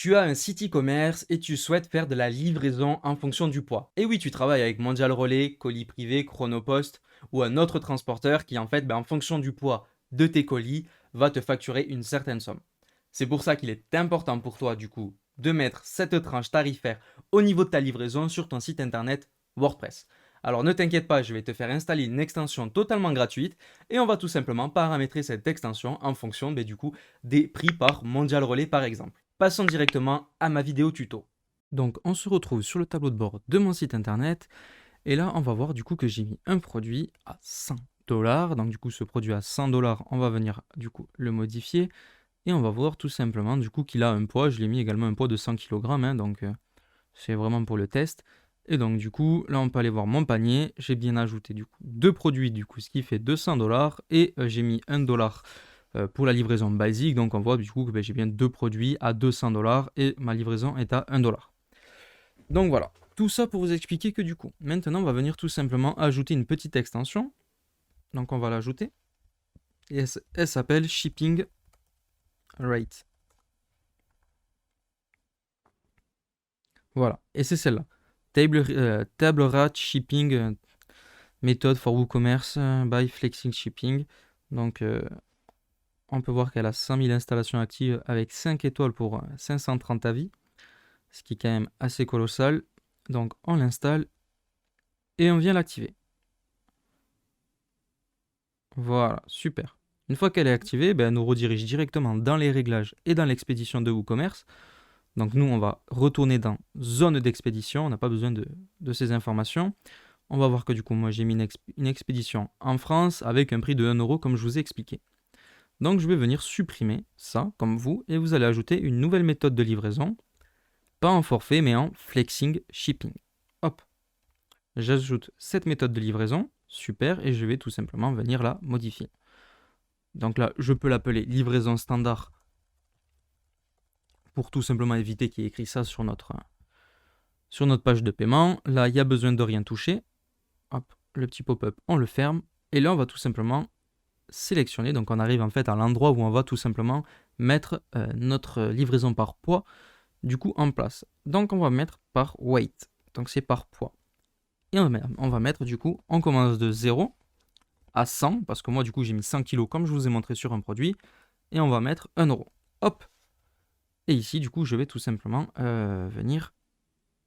Tu as un site e-commerce et tu souhaites faire de la livraison en fonction du poids. Et oui, tu travailles avec Mondial Relais, Colis Privé, Chronopost ou un autre transporteur qui en fait, en fonction du poids de tes colis, va te facturer une certaine somme. C'est pour ça qu'il est important pour toi du coup de mettre cette tranche tarifaire au niveau de ta livraison sur ton site internet WordPress. Alors ne t'inquiète pas, je vais te faire installer une extension totalement gratuite et on va tout simplement paramétrer cette extension en fonction du coup des prix par Mondial Relais par exemple. Passons directement à ma vidéo tuto. Donc on se retrouve sur le tableau de bord de mon site internet et là on va voir du coup que j'ai mis un produit à 100 dollars. Donc du coup ce produit à 100 dollars, on va venir du coup le modifier et on va voir tout simplement du coup qu'il a un poids. Je l'ai mis également un poids de 100 kg, donc c'est vraiment pour le test. Et donc du coup là on peut aller voir mon panier. J'ai bien ajouté du coup deux produits du coup ce qui fait 200 dollars et j'ai mis 1 dollar pour la livraison basique. Donc on voit du coup que j'ai bien deux produits à 200 dollars et ma livraison est à 1 dollar. Donc voilà, tout ça pour vous expliquer que du coup, maintenant on va venir tout simplement ajouter une petite extension. Donc on va l'ajouter et elle s'appelle Shipping Rate. Voilà, et c'est celle-là. Table Rate Shipping Method for WooCommerce by Flexing Shipping. Donc on peut voir qu'elle a 100 000 installations actives avec 5 étoiles pour 530 avis, ce qui est quand même assez colossal. Donc on l'installe et on vient l'activer. Voilà, super. Une fois qu'elle est activée, elle nous redirige directement dans les réglages et dans l'expédition de WooCommerce. Donc nous, on va retourner dans zone d'expédition, on n'a pas besoin de ces informations. On va voir que du coup, moi j'ai mis une expédition en France avec un prix de 1 euro comme je vous ai expliqué. Donc je vais venir supprimer ça, comme vous, et vous allez ajouter une nouvelle méthode de livraison, pas en forfait, mais en flexing shipping. Hop, j'ajoute cette méthode de livraison, super, et je vais tout simplement venir la modifier. Donc là, je peux l'appeler livraison standard pour tout simplement éviter qu'il y ait écrit ça sur notre page de paiement. Là, il y a besoin de rien toucher. Hop, le petit pop-up, on le ferme. Et là, on va tout simplement sélectionner. Donc, on arrive en fait à l'endroit où on va tout simplement mettre notre livraison par poids du coup en place. Donc, on va mettre par weight. Donc, c'est par poids. Et on va mettre du coup, on commence de 0 à 100. Parce que moi, du coup, j'ai mis 100 kg comme je vous ai montré sur un produit. Et on va mettre 1 euro. Hop. Et ici, du coup, je vais tout simplement venir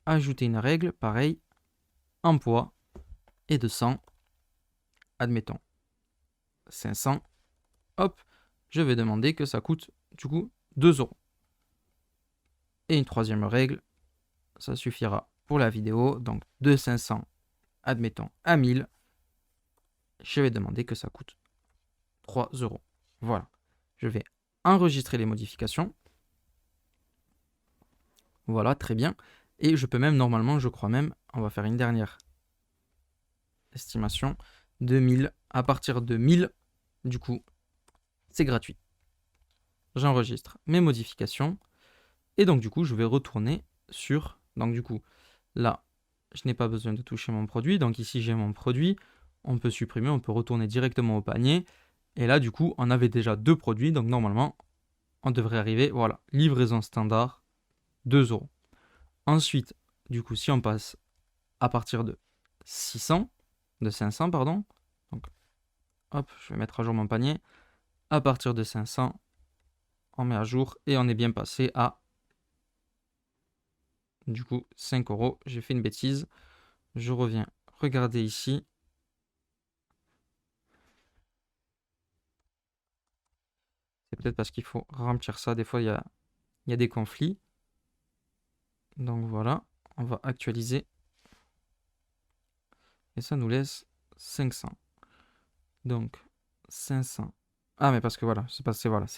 ajouter une règle, pareil, en poids et de 100, admettons 500, hop, je vais demander que ça coûte du coup 2 euros. Et une troisième règle, ça suffira pour la vidéo, donc de 500, admettons à 1000, je vais demander que ça coûte 3 euros. Voilà, je vais enregistrer les modifications. Voilà, très bien. Et je peux même, normalement, je crois même, on va faire une dernière estimation de 1000. À partir de 1000, du coup, c'est gratuit. J'enregistre mes modifications. Et donc, du coup, je vais retourner sur... Donc, du coup, là, je n'ai pas besoin de toucher mon produit. Donc, ici, j'ai mon produit. On peut supprimer, on peut retourner directement au panier. Et là, du coup, on avait déjà deux produits. Donc, normalement, on devrait arriver, voilà, livraison standard, 2 euros. Ensuite, du coup, si on passe à partir de 500, pardon. Donc, hop, je vais mettre à jour mon panier. À partir de 500, on met à jour et on est bien passé à, du coup, 5 euros. J'ai fait une bêtise. Je reviens regarder ici. C'est peut-être parce qu'il faut remplir ça. Des fois, il y a des conflits. Donc voilà, on va actualiser. Et ça nous laisse 500. Donc 500. Ah, mais parce que voilà, c'est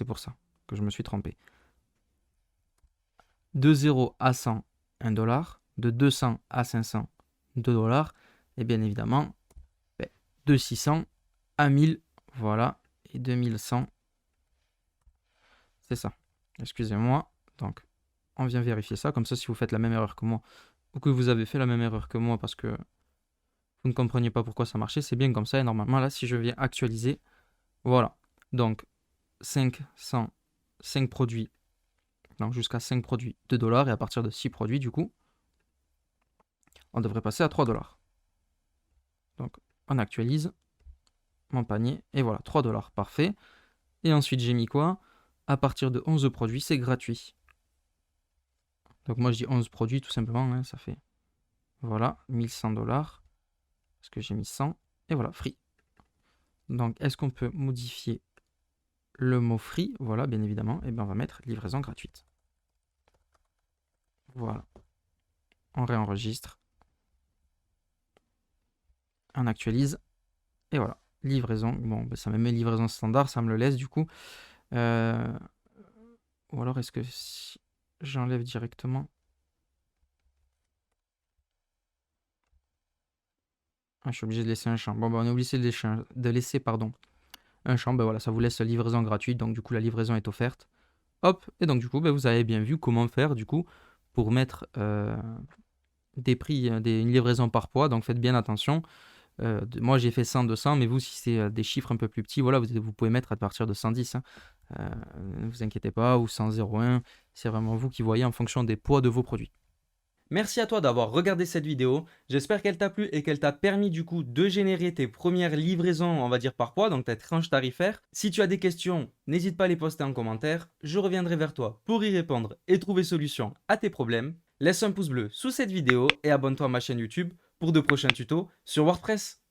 pour ça que je me suis trompé. De 0 à 100, 1 dollar. De 200 à 500, 2 dollars. Et bien évidemment, de 600 à 1000, voilà. Et 2100, c'est ça. Excusez-moi. Donc, on vient vérifier ça. Comme ça, si vous faites la même erreur que moi, ou que vous avez fait la même erreur que moi parce que vous ne compreniez pas pourquoi ça marchait, c'est bien comme ça. Et normalement, là, si je viens actualiser, voilà. Donc, 500, 5 produits Donc jusqu'à 5 produits, 2 $. Et à partir de 6 produits, du coup, on devrait passer à 3 $. Donc on actualise mon panier. Et voilà, 3 $. Parfait. Et ensuite, j'ai mis quoi? À partir de 11 produits, c'est gratuit. Donc moi, je dis 11 produits, tout simplement. Hein, ça fait, voilà, 1100 $. Parce que j'ai mis 100. Et voilà, free. Donc, est-ce qu'on peut modifier le mot free? Voilà, bien évidemment. Et bien, on va mettre livraison gratuite. Voilà. On réenregistre. On actualise. Et voilà. Livraison. Bon, ben, ça me met livraison standard. Ça me le laisse du coup. Ou alors, est-ce que si j'enlève directement... Ah, je suis obligé de laisser un champ. Bon, ben, on est obligé de laisser pardon, un champ. Ben voilà, ça vous laisse livraison gratuite. Donc, du coup, la livraison est offerte. Hop. Et donc, du coup, ben, vous avez bien vu comment faire du coup pour mettre des prix, une livraison par poids. Donc, faites bien attention. Moi, j'ai fait 100, 200, mais vous, si c'est des chiffres un peu plus petits, voilà, vous pouvez mettre à partir de 110. Hein. Ne vous inquiétez pas, ou 101. C'est vraiment vous qui voyez en fonction des poids de vos produits. Merci à toi d'avoir regardé cette vidéo. J'espère qu'elle t'a plu et qu'elle t'a permis du coup de générer tes premières livraisons, on va dire par poids, donc ta tranche tarifaire. Si tu as des questions, n'hésite pas à les poster en commentaire. Je reviendrai vers toi pour y répondre et trouver solution à tes problèmes. Laisse un pouce bleu sous cette vidéo et abonne-toi à ma chaîne YouTube pour de prochains tutos sur WordPress.